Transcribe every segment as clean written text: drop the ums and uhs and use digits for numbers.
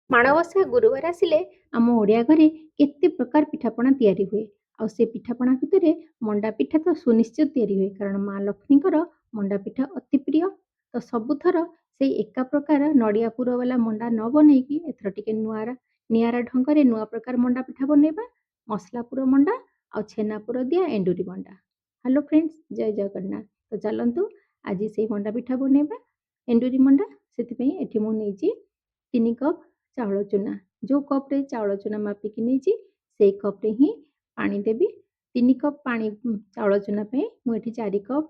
ମାଣବସା ଗୁରୁବାର ଆସିଲେ ଆମ ଓଡ଼ିଆ ଘରେ କେତେ ପ୍ରକାର ପିଠାପଣା ତିଆରି ହୁଏ। ଆଉ ସେ ପିଠାପଣା ଭିତରେ ମଣ୍ଡା ପିଠା ତ ସୁନିଶ୍ଚିତ ତିଆରି ହୁଏ କାରଣ ମା ଲକ୍ଷ୍ମୀଙ୍କର ମଣ୍ଡା ପିଠା ଅତି ପ୍ରିୟ। ତ ସବୁଥର ସେଇ ଏକା ପ୍ରକାର ନଡ଼ିଆ ପୁର ବାଲା ମଣ୍ଡା ନ ବନେଇକି ଏଥର ଟିକେ ନିଆରା ଢଙ୍ଗରେ ନୂଆ ପ୍ରକାର ମଣ୍ଡା ପିଠା ବନେଇବା। ମସଲା ପୁର ମଣ୍ଡା ଆଉ ଛେନା ପୁର ଦିଆ ଏଣ୍ଡୁରି ମଣ୍ଡା। ହ୍ୟାଲୋ ଫ୍ରେଣ୍ଡସ୍, ଜୟ ଜଗନ୍ନାଥ। ତ ଚାଲନ୍ତୁ ଆଜି ସେଇ ମଣ୍ଡା ପିଠା ବନେଇବା। ଏଣ୍ଡୁରି ମଣ୍ଡା ସେଥିପାଇଁ ଏଠି ମୁଁ ନେଇଛି 3 କପ୍ ଚାଉଳ ଚୁନା। ଯେଉଁ କପ୍ରେ ଚାଉଳ ଚୁନା ମାପିକି ନେଇଛି ସେଇ କପ୍ରେ ହିଁ ପାଣି ଦେବି। 3 କପ୍ ପାଣି ଚାଉଳ ଚୁନା ପାଇଁ ମୁଁ ଏଠି 4 କପ୍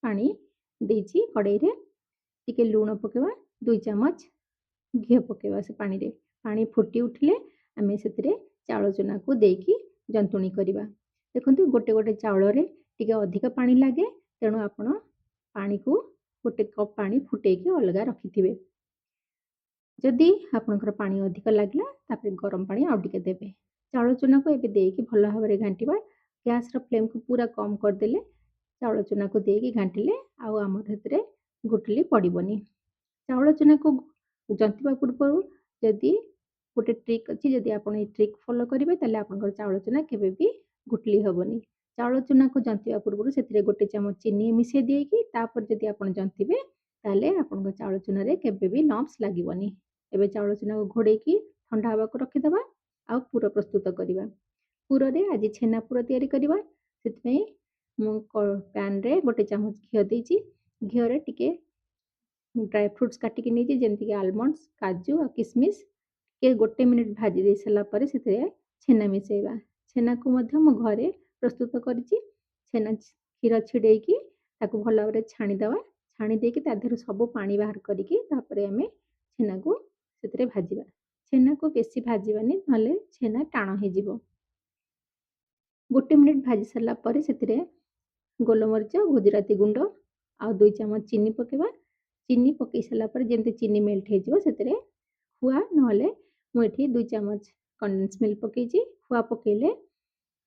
ପାଣି ଦେଇଛି କଡ଼େଇରେ। ଟିକେ ଲୁଣ ପକାଇବା, 2 ଚାମଚ ଘିଅ ପକାଇବା ସେ ପାଣିରେ। ପାଣି ଫୁଟି ଉଠିଲେ ଆମେ ସେଥିରେ ଚାଉଳ ଚୁନାକୁ ଦେଇକି ଜନ୍ତୁଣି କରିବା। ଦେଖନ୍ତୁ ଗୋଟେ ଗୋଟେ ଚାଉଳରେ ଟିକେ ଅଧିକ ପାଣି ଲାଗେ, ତେଣୁ ଆପଣ ପାଣିକୁ 1 କପ୍ ପାଣି ଫୁଟେଇକି ଅଲଗା ରଖିଥିବେ। ଯଦି ଆପଣଙ୍କର ପାଣି ଅଧିକ ଲାଗିଲା ତାପରେ ଗରମ ପାଣି ଆଉ ଟିକେ ଦେବେ। ଚାଉଳ ଚୁନାକୁ ଏବେ ଦେଇକି ଭଲ ଭାବରେ ଘାଣ୍ଟିବା। ଗ୍ୟାସ୍‌ର ଫ୍ଲେମ୍‌କୁ ପୁରା କମ୍ କରିଦେଲେ ଚାଉଳ ଚୁନାକୁ ଦେଇକି ଘାଣ୍ଟିଲେ ଆଉ ଆମର ସେଥିରେ ଗୁଟୁଲି ପଡ଼ିବନି। ଚାଉଳ ଚୁନାକୁ ଜନ୍ତିବା ପୂର୍ବରୁ ଯଦି ଗୋଟେ ଟ୍ରିକ୍ ଅଛି, ଯଦି ଆପଣ ଏଇ ଟ୍ରିକ୍ ଫଲୋ କରିବେ ତାହେଲେ ଆପଣଙ୍କର ଚାଉଳ ଚୁନା କେବେ ବି ଗୁଟୁଲି ହେବନି। ଚାଉଳ ଚୁନାକୁ ଜନ୍ତିବା ପୂର୍ବରୁ ସେଥିରେ 1 ଚାମଚ ଚିନି ମିଶାଇ ଦେଇକି ତାପରେ ଯଦି ଆପଣ ଜନ୍ତିବେ ତାହେଲେ ଆପଣଙ୍କ ଚାଉଳ ଚୁନାରେ କେବେ ବି ଲମ୍ପସ୍ ଲାଗିବନି। ଏବେ ଚାଉଳ ଚୁନାକୁ ଘୋଡ଼େଇକି ଥଣ୍ଡା ହେବାକୁ ରଖିଦେବା ଆଉ ପୁର ପ୍ରସ୍ତୁତ କରିବା। ପୁରରେ ଆଜି ଛେନା ପୁର ତିଆରି କରିବା। ସେଥିପାଇଁ ମୁଁ ପ୍ୟାନ୍‌ରେ 1 ଚାମଚ ଘିଅ ଦେଇଛି। ଘିଅରେ ଟିକେ ଡ୍ରାଏ ଫ୍ରୁଟ୍ସ କାଟିକି ନେଇଛି, ଯେମିତିକି ଆଲମଣ୍ଡସ୍, କାଜୁ ଆଉ କିସମିସ୍। ଟିକେ 1 ମିନିଟ୍ ଭାଜି ଦେଇ ସାରିଲା ପରେ ସେଥିରେ ଛେନା ମିଶାଇବା। ଛେନାକୁ ମଧ୍ୟ ମୁଁ ଘରେ ପ୍ରସ୍ତୁତ କରିଛି। କ୍ଷୀର ଛିଡ଼େଇକି ତାକୁ ଭଲ ଭାବରେ ଛାଣିଦେବା। ଛାଣି ଦେଇକି ତା ଦେହରୁ ସବୁ ପାଣି ବାହାର କରିକି ତାପରେ ଆମେ ଛେନାକୁ ସେଥିରେ ଭାଜିବା। ଛେନାକୁ ବେଶୀ ଭାଜିବାନି, ନହେଲେ ଛେନା ଟାଣ ହେଇଯିବ। 1 ମିନିଟ୍ ଭାଜି ସାରିଲା ପରେ ସେଥିରେ ଗୋଲମରିଚ, ଗୁଜୁରାତି ଗୁଣ୍ଡ ଆଉ 2 ଚାମଚ ଚିନି ପକାଇବା। ଚିନି ପକାଇ ସାରିଲା ପରେ ଯେମିତି ଚିନି ମେଲ୍ଟ ହେଇଯିବ ସେଥିରେ ଖୁଆ, ନହେଲେ ମୁଁ ଏଠି 2 ଚାମଚ କଣ୍ଡେନ୍ସ ମିଲ୍କ ପକାଇଛି। ଖୁଆ ପକାଇଲେ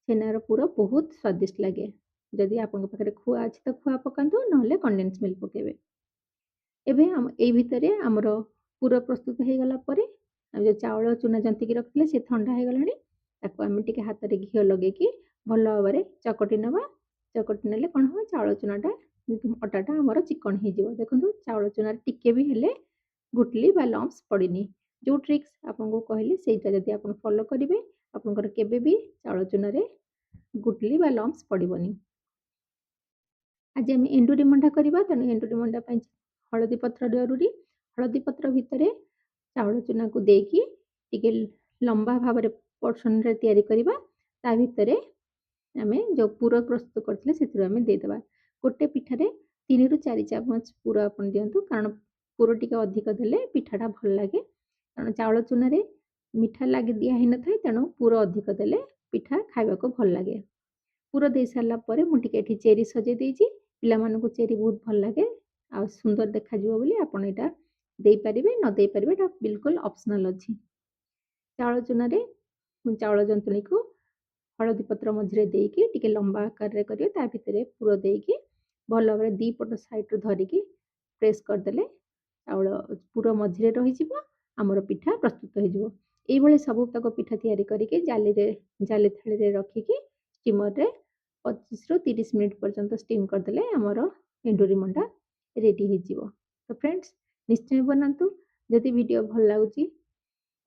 ଛେନାର ପୁର ବହୁତ ସ୍ୱାଦିଷ୍ଟ ଲାଗେ। ଯଦି ଆପଣଙ୍କ ପାଖରେ ଖୁଆ ଅଛି ତ ଖୁଆ ପକାନ୍ତୁ, ନହେଲେ କଣ୍ଡେନ୍ସ ମିଲ୍କ ପକାଇବେ। ଏବେ ଏଇ ଭିତରେ ଆମର ପୁର ପ୍ରସ୍ତୁତ ହେଇଗଲା ପରେ ଆଉ ଯେଉଁ ଚାଉଳ ଚୁନା ଜନ୍ତିକି ରଖିଥିଲେ ସେ ଥଣ୍ଡା ହେଇଗଲାଣି। ତାକୁ ଆମେ ଟିକେ ହାତରେ ଘିଅ ଲଗେଇକି ଭଲ ଭାବରେ ଚକଟି ନେବା। ଚକଟି ନେଲେ କ'ଣ ହେବ, ଚାଉଳ ଚୁନାଟା ଅଟାଟା ଆମର ଚିକଣ ହେଇଯିବ। ଦେଖନ୍ତୁ ଚାଉଳ ଚୁନାରେ ଟିକେ ବି ହେଲେ ଗୁଟଲି ବା ଲମ୍ପସ୍ ପଡ଼ିନି। ଯେଉଁ ଟ୍ରିକ୍ସ ଆପଣଙ୍କୁ କହିଲି ସେଇଟା ଯଦି ଆପଣ ଫଲୋ କରିବେ ଆପଣଙ୍କର କେବେ ବି ଚାଉଳ ଚୁନାରେ ଗୁଟଲି ବା ଲମ୍ପସ୍ ପଡ଼ିବନି। ଆଜି ଆମେ ଏଣ୍ଡୁରି ମଣ୍ଡା କରିବା, ତେଣୁ ଏଣ୍ଡୁରି ମଣ୍ଡା ପାଇଁ ହଳଦୀ ପତ୍ର ଜରୁରୀ। ହଳଦୀ ପତ୍ର ଭିତରେ ଚାଉଳ ଚୁନାକୁ ଦେଇକି ଟିକେ ଲମ୍ବା ଭାବରେ ପୋର୍ସନ୍‌ରେ ତିଆରି କରିବା। ତା ଭିତରେ ଆମେ ଯେଉଁ ପୁର ପ୍ରସ୍ତୁତ କରିଥିଲେ ସେଥିରୁ ଆମେ ଦେଇଦେବା। ଗୋଟେ ପିଠାରେ 3ରୁ 4 ଚାମଚ ପୁର ଆପଣ ଦିଅନ୍ତୁ, କାରଣ ପୁର ଟିକେ ଅଧିକ ଦେଲେ ପିଠାଟା ଭଲ ଲାଗେ। କାରଣ ଚାଉଳ ଚୁନାରେ ମିଠା ଦିଆ ହେଇନଥାଏ, ତେଣୁ ପୁର ଅଧିକ ଦେଲେ ପିଠା ଖାଇବାକୁ ଭଲ ଲାଗେ। ପୁର ଦେଇ ସାରିଲା ପରେ ମୁଁ ଟିକେ ଏଠି ଚେରି ସଜେଇ ଦେଇଛି। ପିଲାମାନଙ୍କୁ ଚେରି ବହୁତ ଭଲ ଲାଗେ ଆଉ ସୁନ୍ଦର ଦେଖାଯିବ ବୋଲି ଆପଣ ଏଇଟା ଦେଇପାରିବେ, ନ ଦେଇପାରିବେ, ଏଇଟା ବିଲକୁଲ ଅପସନାଲ୍ ଅଛି। ଚାଉଳ ଚୁନାରେ ଚାଉଳ ଜନ୍ତୁଣିକୁ ହଳଦୀ ପତ୍ର ମଝିରେ ଦେଇକି ଟିକେ ଲମ୍ବା ଆକାରରେ କରିବେ। ତା ଭିତରେ ପୁର ଦେଇକି ଭଲ ଭାବରେ 2 ପଟ ସାଇଡ଼୍‌ରୁ ଧରିକି ପ୍ରେସ୍ କରିଦେଲେ ଚାଉଳ ପୁର ମଝିରେ ରହିଯିବ, ଆମର ପିଠା ପ୍ରସ୍ତୁତ ହେଇଯିବ। ଏଇଭଳି ସବୁତକ ପିଠା ତିଆରି କରିକି ଜାଲି ଥାଳିରେ ରଖିକି ଷ୍ଟିମର୍‌ରେ 25ରୁ 30 ମିନିଟ୍ ପର୍ଯ୍ୟନ୍ତ ଷ୍ଟିମ୍ କରିଦେଲେ ଆମର ଏଣ୍ଡୁରି ମଣ୍ଡା ରେଡ଼ି ହେଇଯିବ। ତ ଫ୍ରେଣ୍ଡସ୍, ନିଶ୍ଚୟ ବନାନ୍ତୁ। ଯଦି ଭିଡ଼ିଓ ଭଲ ଲାଗୁଛି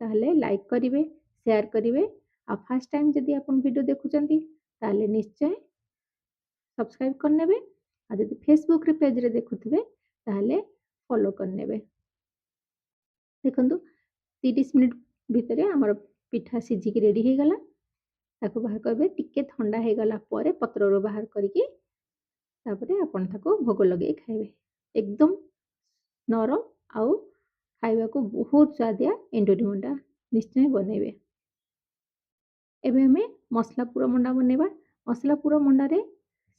ତାହେଲେ ଲାଇକ୍ କରିବେ, ସେୟାର କରିବେ। ଆଉ ଫାର୍ଷ୍ଟ ଟାଇମ୍ ଯଦି ଆପଣ ଭିଡ଼ିଓ ଦେଖୁଛନ୍ତି ତାହେଲେ ନିଶ୍ଚୟ ସବସ୍କ୍ରାଇବ୍ କରିନେବେ। ଆଉ ଯଦି ଫେସବୁକ୍‌ରେ ପେଜ୍‌ରେ ଦେଖୁଥିବେ ତାହେଲେ ଫଲୋ କରିନେବେ। ଦେଖନ୍ତୁ 30 ମିନିଟ୍ ଭିତରେ ଆମର ପିଠା ସିଝିକି ରେଡ଼ି ହେଇଗଲା। ତାକୁ ବାହାର କରିବେ। ଟିକେ ଥଣ୍ଡା ହେଇଗଲା ପରେ ପତ୍ରରୁ ବାହାର କରିକି ତାପରେ ଆପଣ ତାକୁ ଭୋଗ ଲଗେଇ ଖାଇବେ। ଏକଦମ ନରମ ଆଉ ଖାଇବାକୁ ବହୁତ ସୁଆଦିଆ ଏଣ୍ଡୁରି ମଣ୍ଡା ନିଶ୍ଚୟ ବନେଇବେ। ଏବେ ଆମେ ମସଲା ପୁର ମଣ୍ଡା ବନେଇବା। ମସଲା ପୁର ମଣ୍ଡାରେ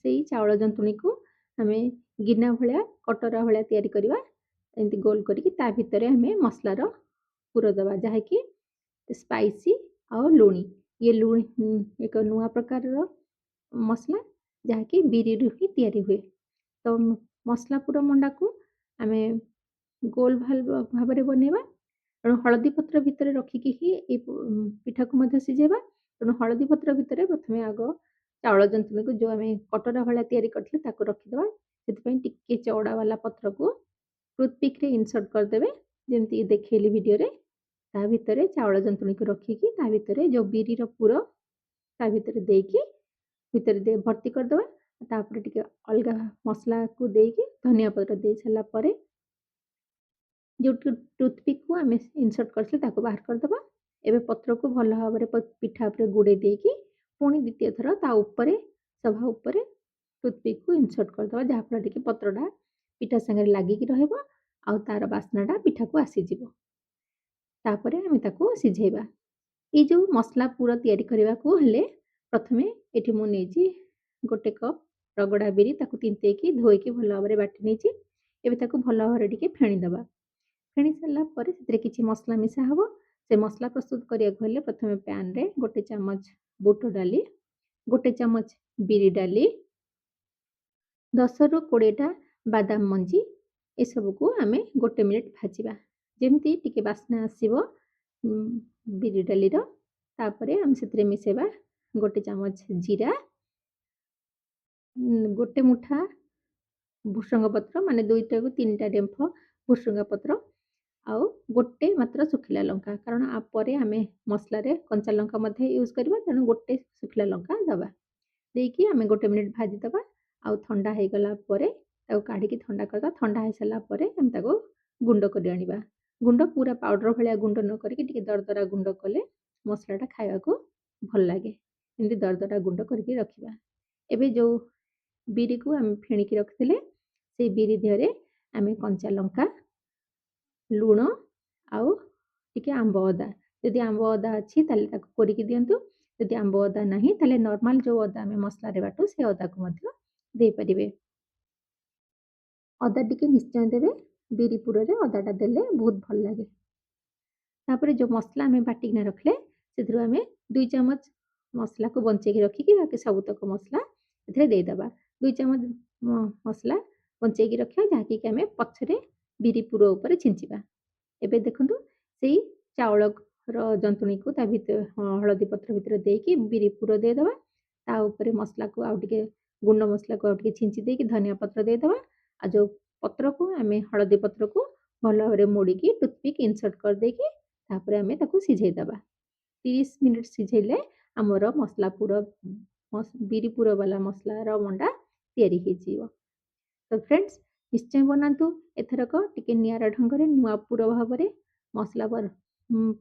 ସେଇ ଚାଉଳ ଜନ୍ତୁଣିକୁ ଆମେ ଗିନା ଭଳିଆ, କଟରା ଭଳିଆ ତିଆରି କରିବା। ଏମିତି ଗୋଲ କରିକି ତା ଭିତରେ ଆମେ ମସଲାର ପୁର ଦେବା, ଯାହାକି ସ୍ପାଇସି ଆଉ ଲୁଣି। ଲୁଣି ଏକ ନୂଆ ପ୍ରକାରର ମସଲା, ଯାହାକି ବିରିରୁ ହିଁ ତିଆରି ହୁଏ। ତ ମସଲା ପୁର ମଣ୍ଡାକୁ ଆମେ ଗୋଲ ଭାବରେ ବନେଇବା। ତେଣୁ ହଳଦୀ ପତ୍ର ଭିତରେ ରଖିକି ହିଁ ଏଇ ପିଠାକୁ ମଧ୍ୟ ସିଝେଇବା। ତେଣୁ ହଳଦୀ ପତ୍ର ଭିତରେ ପ୍ରଥମେ ଆଗ ଚାଉଳ ଜନ୍ତୁଣିକୁ ଯେଉଁ ଆମେ କଟରା ଭଳିଆ ତିଆରି କରିଥିଲେ ତାକୁ ରଖିଦେବା। ସେଥିପାଇଁ ଟିକେ ଚଉଡ଼ା ବାଲା ପତ୍ରକୁ ଟୁଥପିକ୍‌ରେ ଇନସର୍ଟ କରିଦେବେ ଯେମିତି ଦେଖେଇଲି ଭିଡ଼ିଓରେ। ତା ଭିତରେ ଚାଉଳ ଜନ୍ତୁଣିକୁ ରଖିକି ତା ଭିତରେ ଯେଉଁ ବିରିର ପୁର ତା ଭିତରେ ଦେଇକି ଭିତରେ ଭର୍ତ୍ତି କରିଦେବା। ତାପରେ ଟିକେ ଅଲଗା ମସଲାକୁ ଦେଇକି ଧନିଆ ପତ୍ର ଦେଇ ସାରିଲା ପରେ ଯେଉଁ ଟୁଥପିକ୍‌କୁ ଆମେ ଇନସର୍ଟ କରିଥିଲେ ତାକୁ ବାହାର କରିଦେବା। ଏବେ ପତ୍ରକୁ ଭଲ ଭାବରେ ପିଠା ଉପରେ ଗୁଡ଼େଇ ଦେଇକି ପୁଣି ଦ୍ୱିତୀୟ ଥର ତା ଉପରେ ସଭା ଉପରେ ଟୁଥପିକ୍‌କୁ ଇନସର୍ଟ କରିଦେବା, ଯାହାଫଳରେ କି ପତ୍ରଟା ପିଠା ସାଙ୍ଗରେ ଲାଗିକି ରହିବ ଆଉ ତାର ବାସ୍ନାଟା ପିଠାକୁ ଆସିଯିବ। ତାପରେ ଆମେ ତାକୁ ସିଝେଇବା। ଏଇ ଯେଉଁ ମସଲା ପୁର ତିଆରି କରିବାକୁ ହେଲେ ପ୍ରଥମେ ଏଠି ମୁଁ ନେଇଛି 1 କପ୍ ରଗଡ଼ା ବିରି, ତାକୁ ତିନ୍ତେଇକି ଧୋଇକି ଭଲ ଭାବରେ ବାଟି ନେଇଛି। ଏବେ ତାକୁ ଭଲ ଭାବରେ ଟିକେ ଫେଣିଦେବା। ଫେଣି ସାରିଲା ପରେ ସେଥିରେ କିଛି ମସଲା ମିଶା ହେବ। ସେ ମସଲା ପ୍ରସ୍ତୁତ କରିବାକୁ ହେଲେ ପ୍ରଥମେ ପ୍ୟାନ୍‌ରେ 1 ଚାମଚ ବୁଟ ଡାଲି, 1 ଚାମଚ ବିରି ଡାଲି, 10ରୁ 20ଟା ବାଦାମ ମଞ୍ଜି ଏସବୁକୁ ଆମେ 1 ମିନିଟ୍ ଭାଜିବା। ଯେମିତି ଟିକେ ବାସ୍ନା ଆସିବ ବିରି ଡାଲିର। ତାପରେ ଆମେ ସେଥିରେ ମିଶାଇବା 1 ଚାମଚ ଜିରା, 1 ମୁଠା ଭୃସଙ୍ଗ ପତ୍ର ମାନେ 2ଟାରୁ 3ଟା ଡେମ୍ଫ ଭୃସଙ୍ଗ ପତ୍ର ଆଉ 1 ମାତ୍ର ଶୁଖିଲା ଲଙ୍କା, କାରଣ ପରେ ଆମେ ମସଲାରେ କଞ୍ଚା ଲଙ୍କା ମଧ୍ୟ ୟୁଜ୍ କରିବା, ତେଣୁ 1 ଶୁଖିଲା ଲଙ୍କା ଦେବା। ଦେଇକି ଆମେ 1 ମିନିଟ୍ ଭାଜିଦେବା। ଆଉ ଥଣ୍ଡା ହେଇଗଲା ପରେ ତାକୁ କାଢ଼ିକି ଥଣ୍ଡା କରିଦେବା। ଥଣ୍ଡା ହେଇସାରିଲା ପରେ ଆମେ ତାକୁ ଗୁଣ୍ଡ କରି ଆଣିବା। ଗୁଣ୍ଡ ପୁରା ପାଉଡ଼ର ଭଳିଆ ଗୁଣ୍ଡ ନ କରିକି ଟିକେ ଦରଦରା ଗୁଣ୍ଡ କଲେ ମସଲାଟା ଖାଇବାକୁ ଭଲ ଲାଗେ। ଏମିତି ଦରଦରା ଗୁଣ୍ଡ କରିକି ରଖିବା। ଏବେ ଯେଉଁ ବିରିକୁ ଆମେ ଫେଣିକି ରଖିଥିଲେ ସେଇ ବିରି ଦେହରେ ଆମେ କଞ୍ଚା ଲଙ୍କା, ଲୁଣ ଆଉ ଟିକେ ଆମ୍ବ ଅଦା, ଯଦି ଆମ୍ବ ଅଦା ଅଛି ତାହେଲେ ତାକୁ କୋରିକି ଦିଅନ୍ତୁ। ଯଦି ଆମ୍ବ ଅଦା ନାହିଁ ତାହେଲେ ନର୍ମାଲ ଯେଉଁ ଅଦା ଆମେ ମସଲାରେ ବାଟୁ ସେ ଅଦାକୁ ମଧ୍ୟ ଦେଇପାରିବେ। ଅଦା ଟିକେ ନିଶ୍ଚୟ ଦେବେ, ବିରି ପୁରରେ ଅଦାଟା ଦେଲେ ବହୁତ ଭଲ ଲାଗେ। ତାପରେ ଯେଉଁ ମସଲା ଆମେ ବାଟିକିନା ରଖିଲେ ସେଥିରୁ ଆମେ 2 ଚାମଚ ମସଲାକୁ ବଞ୍ଚେଇକି ରଖିକି ବାକି ସବୁତକ ମସଲା ଏଥିରେ ଦେଇଦେବା। 2 ଚାମଚ ମସଲା ବଞ୍ଚେଇକି ରଖିବା, ଯାହାକି ଆମେ ପଛରେ ବିରି ପୁର ଉପରେ ଛିଞ୍ଚିବା। ଏବେ ଦେଖନ୍ତୁ ସେଇ ଚାଉଳର ଜନ୍ତୁଣିକୁ ତା ଭିତରେ ହଳଦୀ ପତ୍ର ଭିତରେ ଦେଇକି ବିରି ପୁର ଦେଇଦେବା। ତା ଉପରେ ମସଲାକୁ ଆଉ ଟିକେ ଗୁଣ୍ଡ ମସଲାକୁ ଆଉ ଟିକେ ଛିଞ୍ଚି ଦେଇକି ଧନିଆ ପତ୍ର ଦେଇଦେବା। ଆଉ ଯେଉଁ ପତ୍ରକୁ ଆମେ ହଳଦୀ ପତ୍ରକୁ ଭଲ ଭାବରେ ମୋଡ଼ିକି ଟୁଥପିକ୍ ଇନସର୍ଟ କରିଦେଇକି ତାପରେ ଆମେ ତାକୁ ସିଝେଇଦେବା। 30 ମିନିଟ୍ ସିଝେଇଲେ ଆମର ମସଲା ପୁର ବିରି ପୁର ବାଲା ମସଲାର ମଣ୍ଡା ତିଆରି ହେଇଯିବ। ତ ଫ୍ରେଣ୍ଡସ୍ ନିଶ୍ଚୟ ବନାନ୍ତୁ ଏଥରକ ଟିକେ ନିଆରା ଢଙ୍ଗରେ ନୂଆ ପୁର ଭାବରେ ମସଲା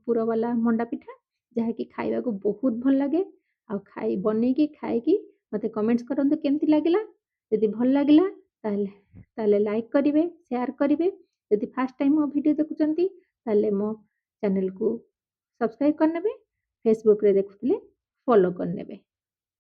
ପୁର ବାଲା ମଣ୍ଡା ପିଠା, ଯାହାକି ଖାଇବାକୁ ବହୁତ ଭଲ ଲାଗେ। ଆଉ ବନେଇକି ଖାଇକି ମୋତେ କମେଣ୍ଟସ୍ କରନ୍ତୁ କେମିତି ଲାଗିଲା। ଯଦି ଭଲ ଲାଗିଲା ତାହେଲେ ଲାଇକ୍ କରିବେ, ସେୟାର କରିବେ। ଯଦି ଫାର୍ଷ୍ଟ ଟାଇମ୍ ମୋ ଭିଡ଼ିଓ ଦେଖୁଛନ୍ତି ତାହେଲେ ମୋ ଚ୍ୟାନେଲକୁ ସବସ୍କ୍ରାଇବ୍ କରିନେବେ। ଫେସବୁକ୍‌ରେ ଦେଖୁଥିଲେ ଫଲୋ କରିନେବେ।